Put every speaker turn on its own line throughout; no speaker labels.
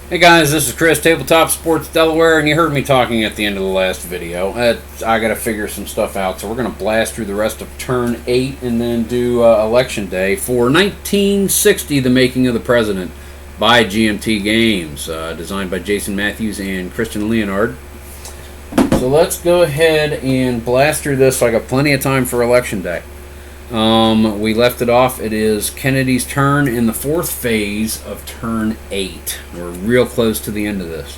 Hey guys, this is Chris, Tabletop Sports Delaware, and you heard me talking at the end of the last video. I gotta figure some stuff out, so we're gonna blast through the rest of turn 8 and then do Election Day for 1960, The Making of the President by GMT Games, designed by Jason Matthews and Christian Leonard. So let's go ahead and blast through this so I got plenty of time for Election Day. We left it off. It is Kennedy's turn in the fourth phase of turn 8. We're real close to the end of this.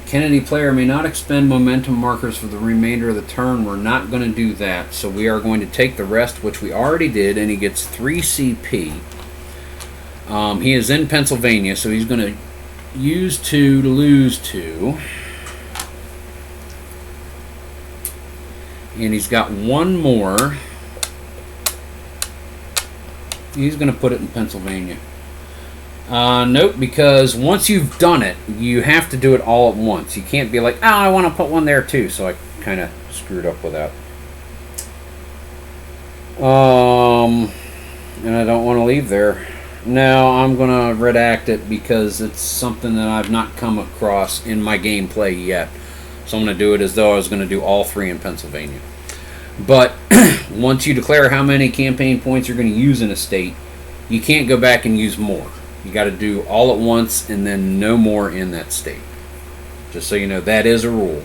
Kennedy player may not expend momentum markers for the remainder of the turn. We're not going to do that. So we are going to take the rest, which we already did, and he gets 3 CP. He is in Pennsylvania, so he's going to use 2 to lose 2. And he's got one more. He's going to put it in Pennsylvania. Nope, because once you've done it, you have to do it all at once. You can't be like, oh, I want to put one there too. So I kind of screwed up with that. And I don't want to leave there. No, I'm going to redact it because it's something that I've not come across in my gameplay yet. So I'm going to do it as though I was going to do all 3 in Pennsylvania. But once you declare how many campaign points you're going to use in a state, you can't go back and use more. You got to do all at once and then no more in that state. Just so you know, that is a rule.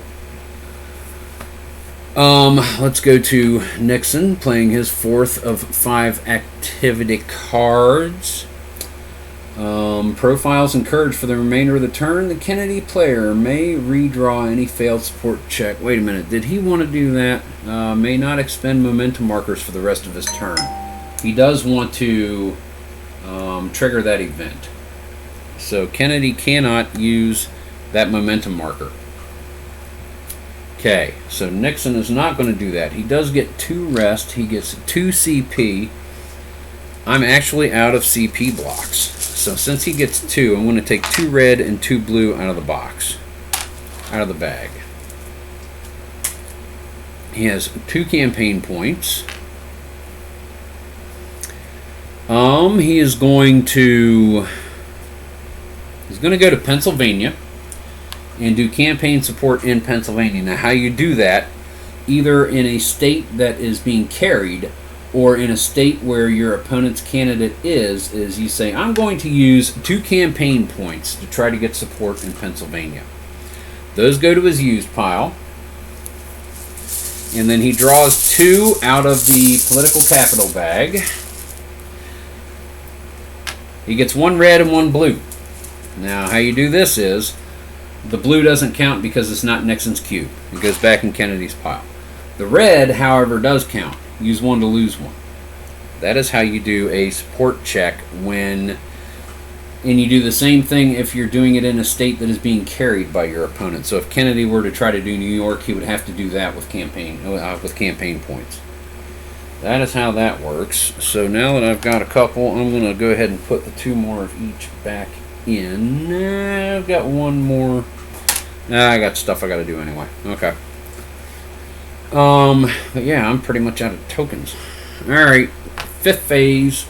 Let's go to Nixon playing his 4th of 5 activity cards. Profiles encouraged for the remainder of the turn. The Kennedy player may redraw any failed support check. Wait a minute, did he want to do that? May not expend momentum markers for the rest of his turn. He does want to trigger that event. So Kennedy cannot use that momentum marker. Okay, so Nixon is not going to do that. He does get 2 rest. He gets 2 CP. I'm actually out of CP blocks. So since he gets 2, I'm going to take 2 red and 2 blue out of the box. Out of the bag. He has 2 campaign points. He is going to... He's going to go to Pennsylvania and do campaign support in Pennsylvania. Now how you do that, either in a state that is being carried or in a state where your opponent's candidate is you say, I'm going to use 2 campaign points to try to get support in Pennsylvania. Those go to his used pile. And then he draws 2 out of the political capital bag. He gets 1 red and 1 blue. Now, how you do this is, the blue doesn't count because it's not Nixon's cube. It goes back in Kennedy's pile. The red, however, does count. Use 1 to lose 1. That is how you do a support check when... And you do the same thing if you're doing it in a state that is being carried by your opponent. So if Kennedy were to try to do New York, he would have to do that with campaign points. That is how that works. So now that I've got a couple, I'm going to go ahead and put the 2 more of each back in. I've got 1 more. I got stuff I got to do anyway. Okay. But yeah, I'm pretty much out of tokens. Alright, 5th phase.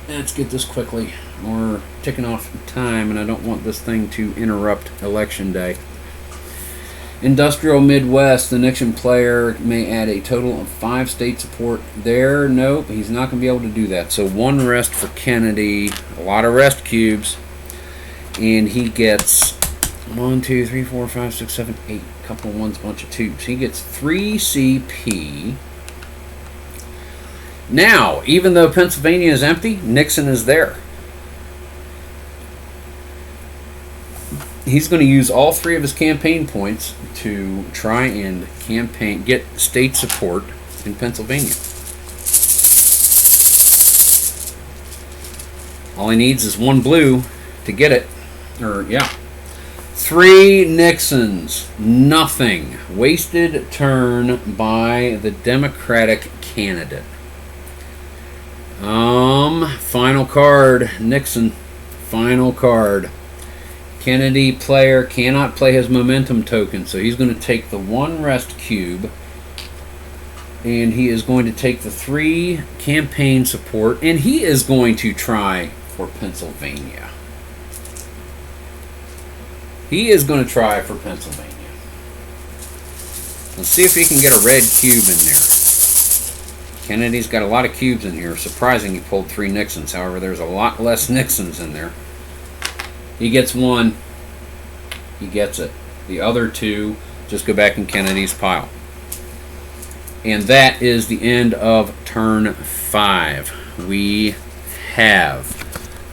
Let's get this quickly. We're ticking off time, and I don't want this thing to interrupt Election Day. Industrial Midwest, the Nixon player may add a total of 5 state support there. Nope, he's not going to be able to do that. So 1 rest for Kennedy, a lot of rest cubes, and he gets 1, 2, 3, 4, 5, 6, 7, 8. Couple of 1s, bunch of 2s. He gets 3 CP. Now, even though Pennsylvania is empty, Nixon is there. He's going to use all 3 of his campaign points to try and get state support in Pennsylvania. All he needs is 1 blue to get it. 3 Nixons. Nothing. Wasted turn by the Democratic candidate. Final card. Nixon. Final card. Kennedy player cannot play his momentum token, so he's going to take the 1 rest cube, and he is going to take the 3 campaign support, and he is going to try for Pennsylvania. He is going to try for Pennsylvania. Let's see if he can get a red cube in there. Kennedy's got a lot of cubes in here. Surprising he pulled 3 Nixons. However, there's a lot less Nixons in there. He gets 1. He gets it. The other 2 just go back in Kennedy's pile. And that is the end of turn 5. We have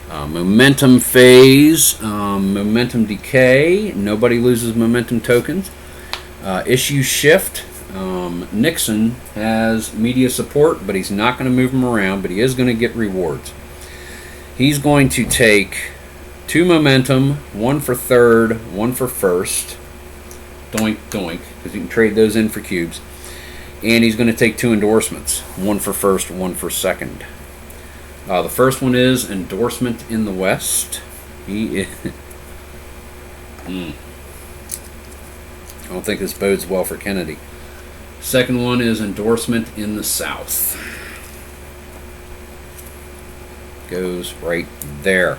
momentum phase, momentum decay. Nobody loses momentum tokens. Issue shift. Nixon has media support, but he's not going to move him around, but he is going to get rewards. He's going to take 2 momentum, 1 for third, 1 for first. Doink, doink, because you can trade those in for cubes. And he's going to take 2 endorsements, 1 for first, 1 for second. The first one is endorsement in the West. He is... I don't think this bodes well for Kennedy. Second one is endorsement in the South. Goes right there.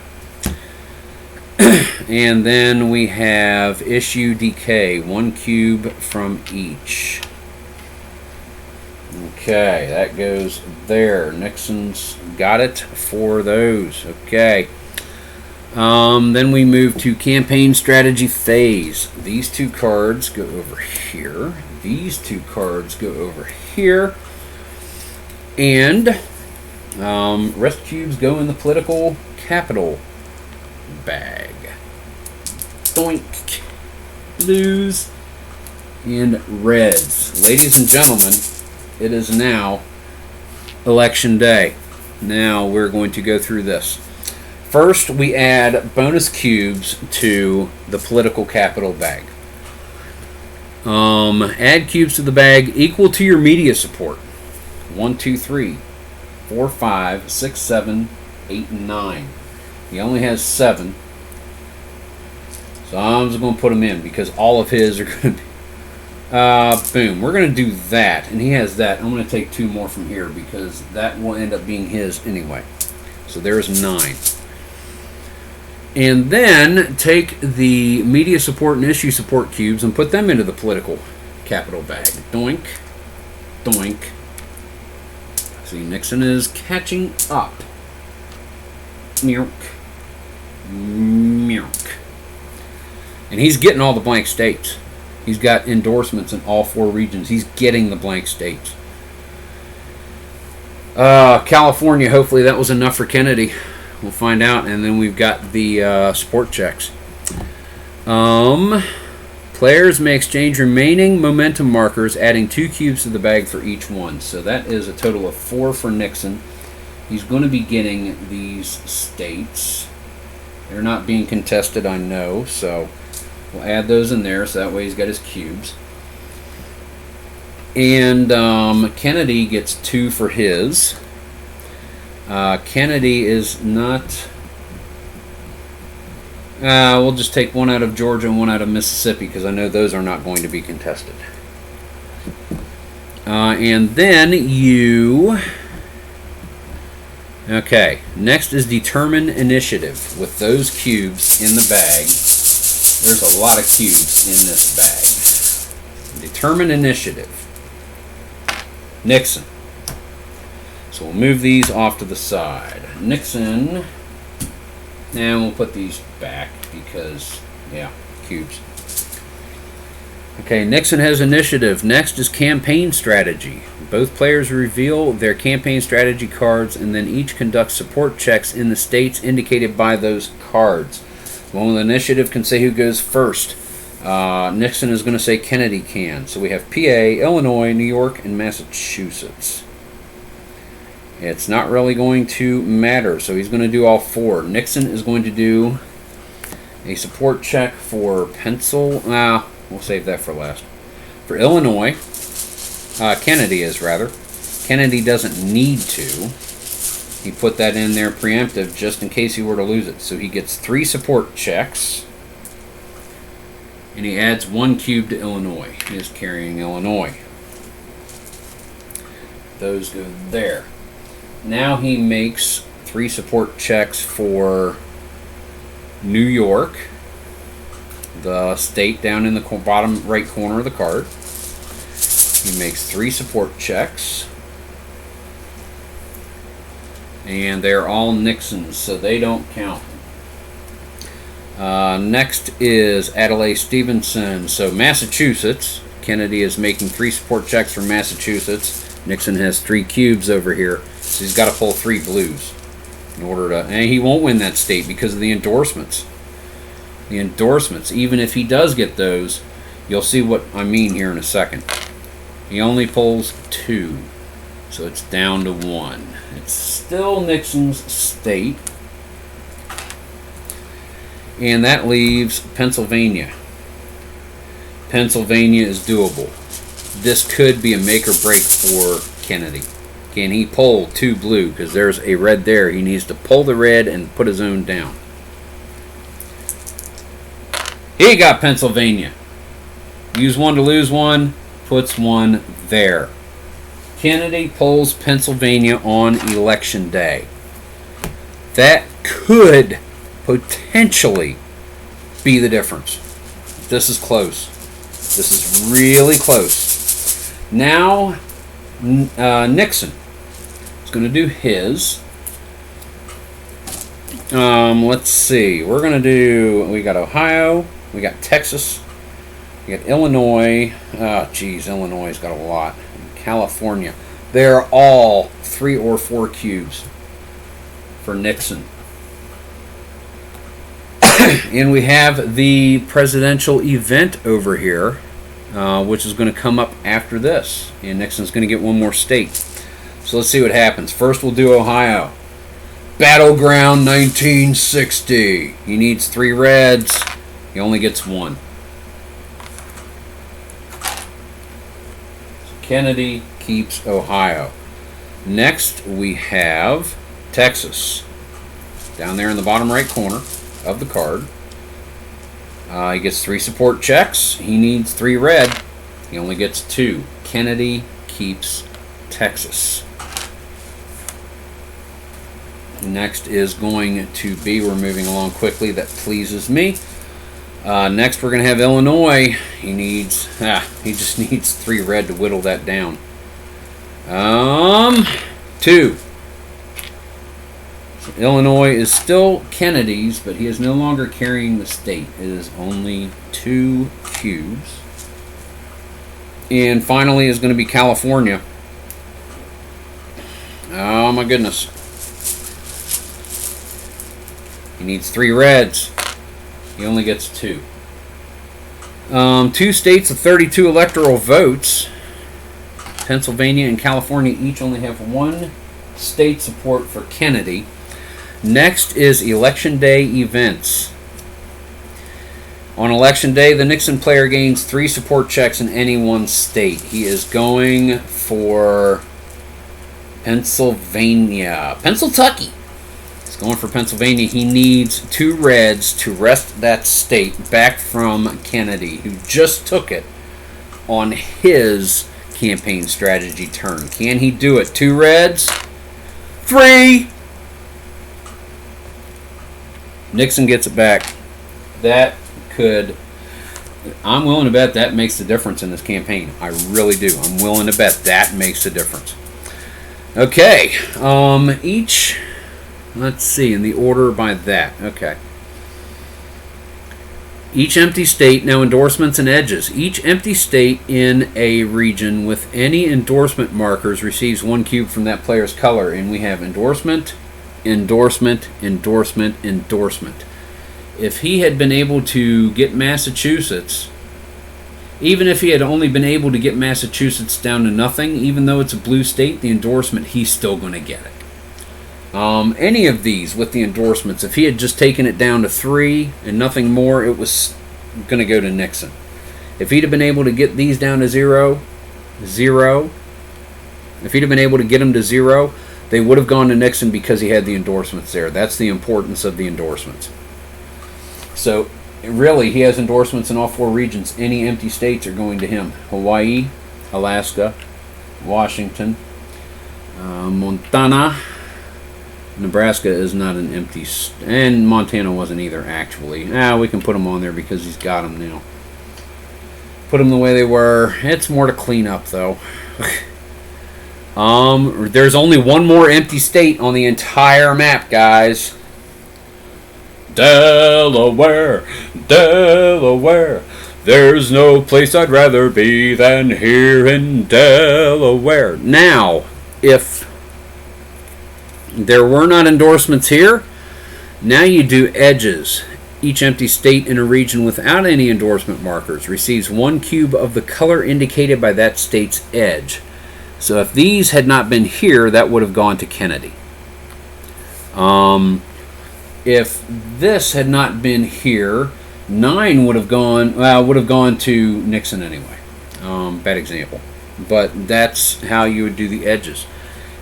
And then we have issue decay, 1 cube from each. Okay, that goes there. Nixon's got it for those. Okay. Then we move to campaign strategy phase. These 2 cards go over here. These 2 cards go over here. And rest cubes go in the political capital bag. Doink. Blues and reds. Ladies and gentlemen, it is now election day. Now we're going to go through this. First, we add bonus cubes to the political capital bag. Add cubes to the bag equal to your media support. 1, 2, 3, 4, 5, 6, 7, 8, and 9. He only has 7. So I'm just going to put him in because all of his are going to be... boom. We're going to do that. And he has that. I'm going to take 2 more from here because that will end up being his anyway. So there's 9. And then take the media support and issue support cubes and put them into the political capital bag. Doink. Doink. See, Nixon is catching up. Meowk. Meowk. And he's getting all the blank states. He's got endorsements in all 4 regions. He's getting the blank states. California, hopefully that was enough for Kennedy. We'll find out. And then we've got the support checks. Players may exchange remaining momentum markers, adding 2 cubes to the bag for each one. So that is a total of 4 for Nixon. He's going to be getting these states. They're not being contested, I know, so we'll add those in there so that way he's got his cubes. And Kennedy gets 2 for his. Kennedy is not... we'll just take 1 out of Georgia and 1 out of Mississippi because I know those are not going to be contested. And then you... Okay, next is determine initiative. With those cubes in the bag, there's a lot of cubes in this bag. Determine initiative. Nixon. So we'll move these off to the side. Nixon. And we'll put these back because, yeah, cubes. Okay, Nixon has initiative. Next is campaign strategy. Both players reveal their campaign strategy cards and then each conducts support checks in the states indicated by those cards. One with initiative can say who goes first. Nixon is going to say Kennedy can. So we have PA, Illinois, New York, and Massachusetts. It's not really going to matter, so he's going to do all 4. Nixon is going to do a support check for Pennsylvania. We'll save that for last. For Illinois, Kennedy is rather. Kennedy doesn't need to. He put that in there preemptive just in case he were to lose it. So he gets 3 support checks. And he adds 1 cube to Illinois. He is carrying Illinois. Those go there. Now he makes 3 support checks for New York. the state down in the bottom right corner of the card. He makes 3 support checks. And they're all Nixons, so they don't count. Next is Adlai Stevenson. So Massachusetts. Kennedy is making 3 support checks for Massachusetts. Nixon has 3 cubes over here, so he's got to pull 3 blues in order to. And he won't win that state because of the endorsements. The endorsements, even if he does get those, you'll see what I mean here in a second. He only pulls 2, so it's down to 1. It's still Nixon's state. And that leaves Pennsylvania. Pennsylvania is doable. This could be a make or break for Kennedy. Can he pull 2 blue? Because there's a red there. He needs to pull the red and put his own down. He got Pennsylvania. Use 1 to lose 1. Puts 1 there. Kennedy pulls Pennsylvania on election day. That could potentially be the difference. This is close. This is really close. Now, Nixon is going to do his. Let's see. We're going to do. We got Ohio. We got Texas. We got Illinois. Illinois has got a lot. California. They're all 3 or 4 cubes for Nixon. And we have the presidential event over here, which is going to come up after this. And Nixon's going to get 1 more state. So let's see what happens. First we'll do Ohio. Battleground 1960. He needs 3 reds. He only gets 1. Kennedy keeps Ohio. Next we have Texas. Down there in the bottom right corner of the card. He gets 3 support checks. He needs 3 red. He only gets 2. Kennedy keeps Texas. Next is going to be, we're moving along quickly, that pleases me. Next we're going to have Illinois. He just needs 3 red to whittle that down. 2. So Illinois is still Kennedy's, but he is no longer carrying the state. It is only 2 cubes. And finally is going to be California. Oh my goodness. He needs 3 reds. He only gets 2. 2 states of 32 electoral votes. Pennsylvania and California each only have 1 state support for Kennedy. Next is Election Day events. On Election Day, the Nixon player gains 3 support checks in any one state. He is going for Pennsylvania. Pennsyltucky. He's going for Pennsylvania. He needs 2 reds to wrest that state back from Kennedy, who just took it on his campaign strategy turn. Can he do it? 2 reds? 3! Nixon gets it back. That could... I'm willing to bet that makes the difference in this campaign. I really do. I'm willing to bet that makes a difference. Okay. Each... Let's see, in the order by that. Okay. Each empty state, now endorsements and edges. Each empty state in a region with any endorsement markers receives 1 cube from that player's color. And we have endorsement, endorsement, endorsement, endorsement. If he had been able to get Massachusetts, even if he had only been able to get Massachusetts down to nothing, even though it's a blue state, the endorsement, he's still going to get it. Any of these with the endorsements, if he had just taken it down to 3 and nothing more, it was going to go to Nixon. If he'd have been able to get these down to 0, if he'd have been able to get them to 0, they would have gone to Nixon because he had the endorsements there. That's the importance of the endorsements. So, really, he has endorsements in all 4 regions. Any empty states are going to him. Hawaii, Alaska, Washington, Montana, Nebraska is not an empty, and Montana wasn't either, actually. We can put them on there because he's got them now. Put them the way they were. It's more to clean up, though. There's only one more empty state on the entire map, guys. Delaware, Delaware. There's no place I'd rather be than here in Delaware. Now, if there were not endorsements here, now you do edges. Each empty state in a region without any endorsement markers receives 1 cube of the color indicated by that state's edge. So if these had not been here, that would have gone to Kennedy. If this had not been here, 9 would have gone to Nixon anyway. Bad example. But that's how you would do the edges.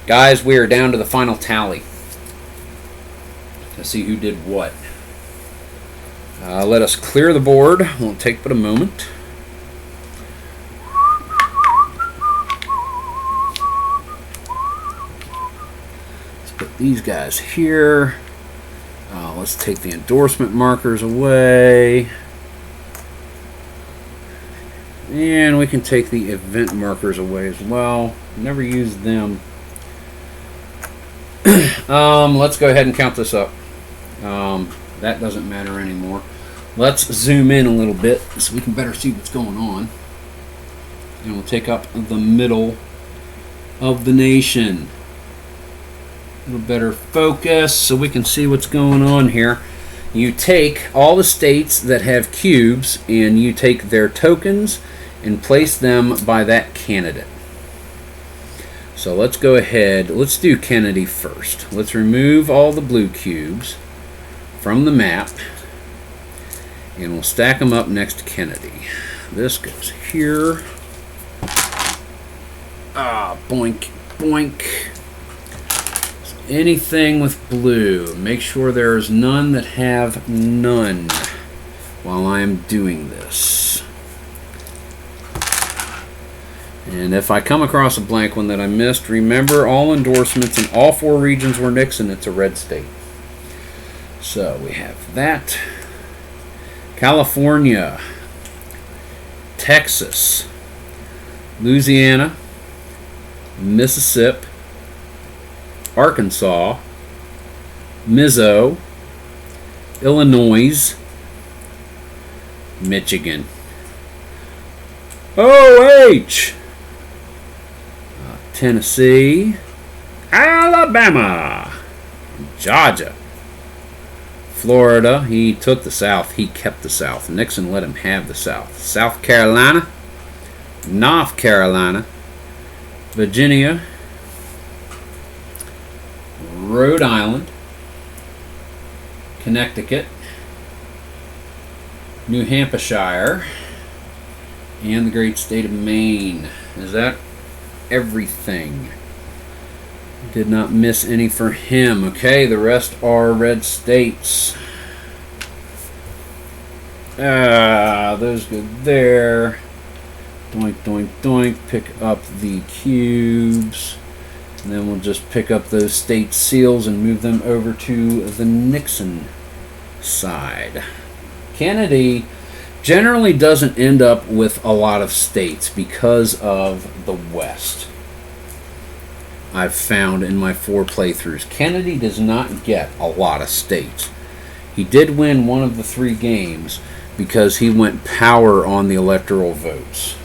Guys, we are down to the final tally. Let's see who did what. Let us clear the board. Won't take but a moment. Let's put these guys here. Let's take the endorsement markers away. And we can take the event markers away as well. Never used them. Let's go ahead and count this up. That doesn't matter anymore. Let's zoom in a little bit so we can better see what's going on. And we'll take up the middle of the nation. A little better focus so we can see what's going on here. You take all the states that have cubes and you take their tokens and place them by that candidate. So let's go ahead. Let's do Kennedy first. Let's remove all the blue cubes from the map and we'll stack them up next to Kennedy. This goes here. Boink, boink. Anything with blue, make sure there's none that have none while I'm doing this. And if I come across a blank one that I missed, remember all endorsements in all 4 regions were Nixon. It's a red state. So we have that. California, Texas, Louisiana, Mississippi, Arkansas, Mizzo, Illinois, Michigan, OH, Tennessee, Alabama, Georgia, Florida. He took the South. He kept the South. Nixon let him have the South. South Carolina, North Carolina, Virginia, Rhode Island, Connecticut, New Hampshire, and the great state of Maine. Is that everything? Did not miss any for him. Okay, the rest are red states. Those go there. Doink, doink, doink. Pick up the cubes. And then we'll just pick up those state seals and move them over to the Nixon side. Kennedy generally doesn't end up with a lot of states because of the West. I've found in my 4 playthroughs. Kennedy does not get a lot of states. He did win one of the 3 games because he went power on the electoral votes.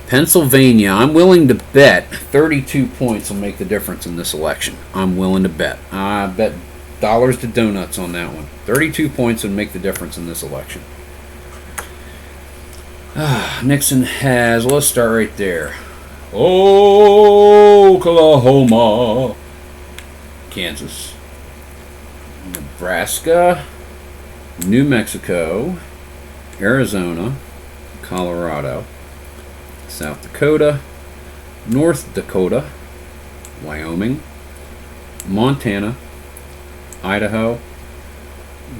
Pennsylvania, I'm willing to bet 32 points will make the difference in this election. I'm willing to bet. I bet dollars to donuts on that one. 32 points would make the difference in this election. Nixon has, let's start right there. Oklahoma, Kansas, Nebraska, New Mexico, Arizona, Colorado, South Dakota, North Dakota, Wyoming, Montana, Idaho,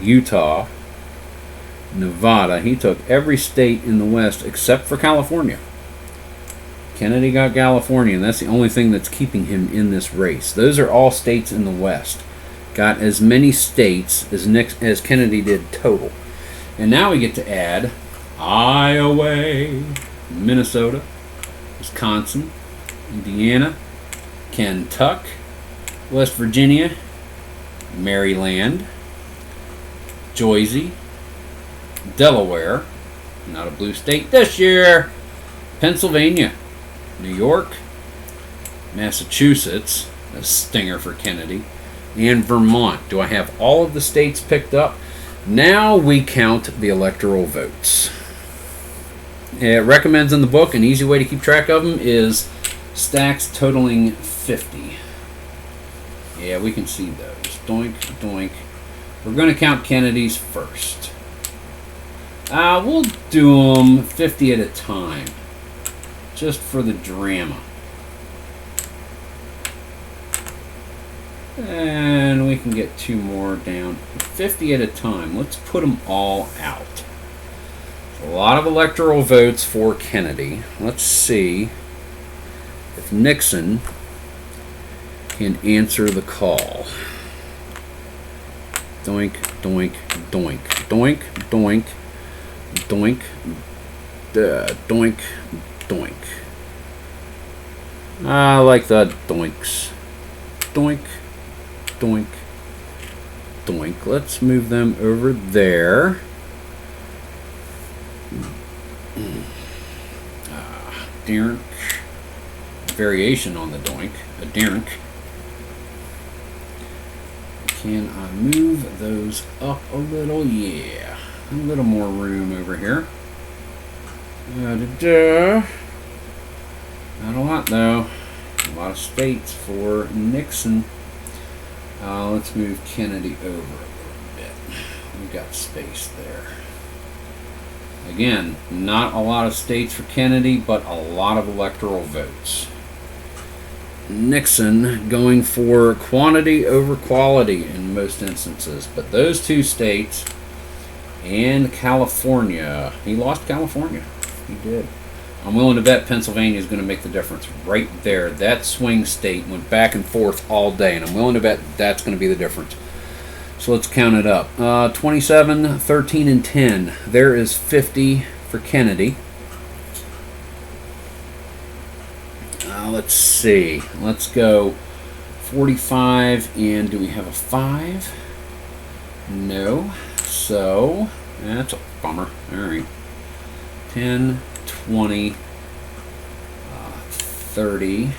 Utah, Nevada. He took every state in the West except for California. Kennedy got California, and that's the only thing that's keeping him in this race. Those are all states in the West. Got as many states as Kennedy did total. And now we get to add Iowa, Minnesota, Wisconsin, Indiana, Kentucky, West Virginia, Maryland, Jersey, Delaware, not a blue state this year, Pennsylvania, New York, Massachusetts, a stinger for Kennedy, and Vermont. Do I have all of the states picked up? Now we count the electoral votes. It recommends in the book an easy way to keep track of them is stacks totaling 50. Yeah, we can see those. Doink, doink. We're going to count Kennedy's first. We'll do them 50 at a time, just for the drama. And we can get 2 more down. 50 at a time. Let's put them all out. A lot of electoral votes for Kennedy. Let's see if Nixon can answer the call. Doink, doink, doink, doink, doink, doink, doink, doink. I like the doinks. Doink, doink, doink. Let's move them over there. Dink. Variation on the doink. A dink. Can I move those up a little? Yeah. A little more room over here. Not a lot, though. A lot of states for Nixon. Let's move Kennedy over a little bit. We've got space there. Again, not a lot of states for Kennedy, but a lot of electoral votes. Nixon going for quantity over quality in most instances. But those 2 states and California, he lost California. He did. I'm willing to bet Pennsylvania is going to make the difference right there. That swing state went back and forth all day, and I'm willing to bet that's going to be the difference. So let's count it up. 27, 13, and 10. There is 50 for Kennedy. Let's see. Let's go 45, and do we have a 5? No. So, that's a bummer. All right. 10, 20, 30,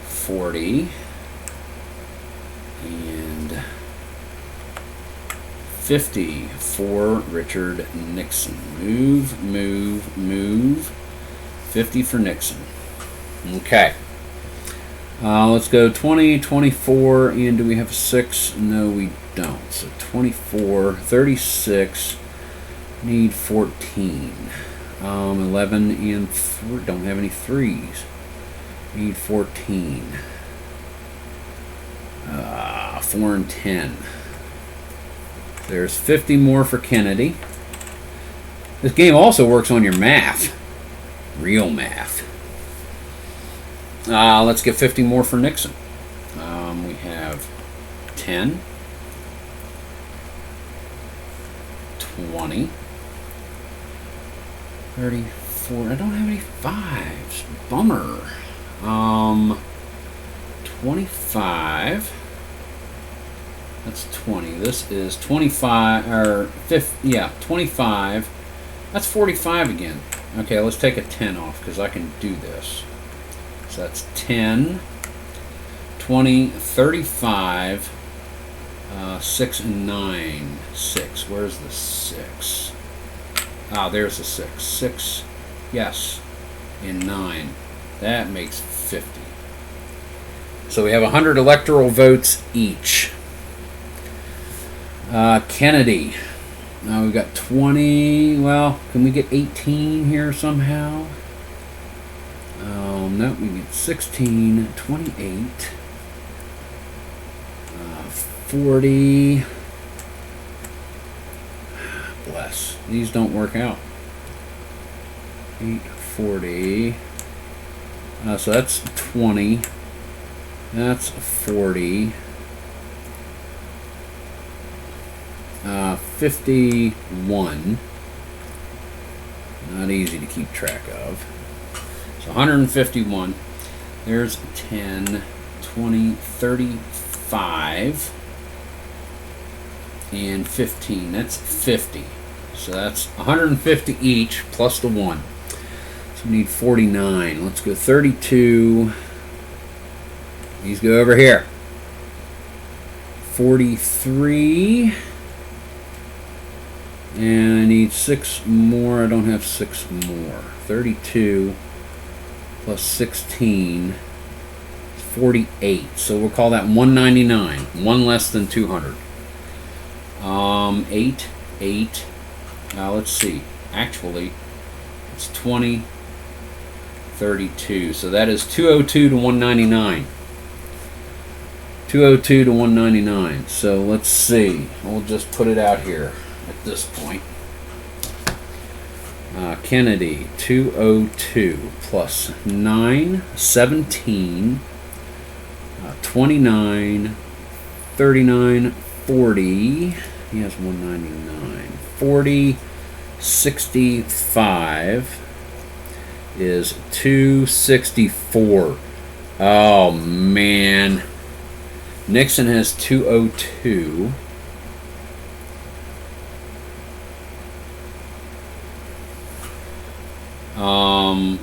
40, and 50 for Richard Nixon. Move, move, move. 50 for Nixon. Okay. Let's go 20, 24, and do we have a 6? No, we don't. So 24, 36, need 14. 11 and 3, don't have any 3s. Need 14. 4 and 10. There's 50 more for Kennedy. This game also works on your math. Real math. Let's get 50 more for Nixon. We have 10, 20, 34. I don't have any 5s. Bummer. 25. That's 20. This is 25, or 50, yeah, 25. That's 45 again. Okay, let's take a 10 off because I can do this. So that's 10, 20, 35, 6 and 9. 6. Where's the 6? There's the 6. 6, yes, and 9. That makes 50. So we have 100 electoral votes each. Kennedy. Now we've got 20. Well, can we get 18 here somehow? No, we get 16, 28, 40. Bless. These don't work out. 8, 40. So that's 20. That's 40. 51. Not easy to keep track of. So 151. There's 10, 20, 35, and 15. That's 50. So that's 150 each plus the 1. So we need 49. Let's go 32. These go over here. 43. And I need 6 more. I don't have 6 more. 32 plus 16 is 48. So we'll call that 199. One less than 200. 8. Let's see. Actually, it's 20, 32. So that is 202 to 199. 202 to 199. So let's see. We'll just put it out here at this point. Kennedy, 202 plus 9, 17, 29, 39, 40. He has 199. 40, 65 is 264. Oh, man. Nixon has 202.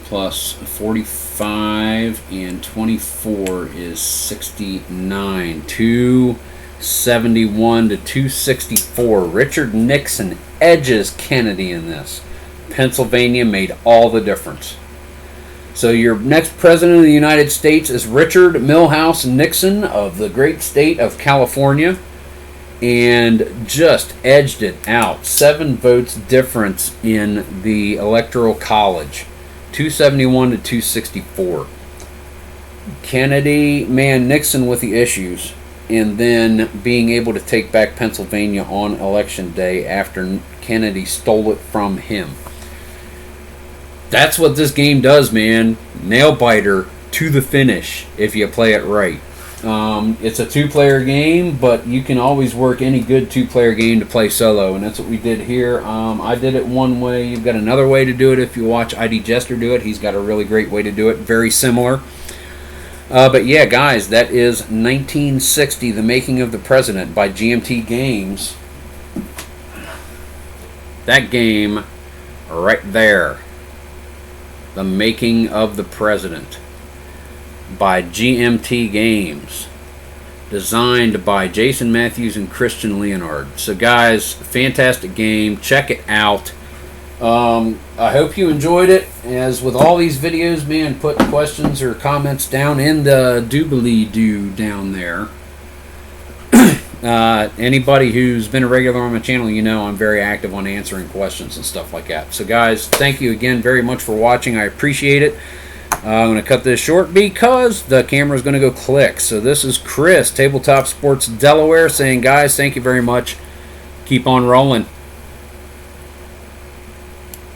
Plus 45 and 24 is 69. 271 to 264. Richard Nixon edges Kennedy in this. Pennsylvania made all the difference. So your next president of the United States is Richard Milhouse Nixon of the great state of California, and just edged it out. 7 votes difference in the Electoral College. 271 to 264. Kennedy, man, Nixon with the issues, and then being able to take back Pennsylvania on election day after Kennedy stole it from him. That's what this game does, man. Nail biter to the finish if you play it right. It's a 2-player game, but you can always work any good 2-player game to play solo, and that's what we did here. I did it one way. You've got another way to do it if you watch ID Jester do it. He's got a really great way to do it, very similar. But yeah, guys, that is 1960, The Making of the President by GMT Games. That game right there. The Making of the President by GMT Games, designed by Jason Matthews and Christian Leonard. So guys, fantastic game. Check it out. I hope you enjoyed it. As with all these videos, man, put questions or comments down in the doobly-doo down there. Anybody who's been a regular on my channel, you know I'm very active on answering questions and stuff like that. So guys, thank you again very much for watching. I appreciate it. I'm going to cut this short because the camera is going to go click. So this is Chris, Tabletop Sports Delaware, saying, guys, thank you very much. Keep on rolling.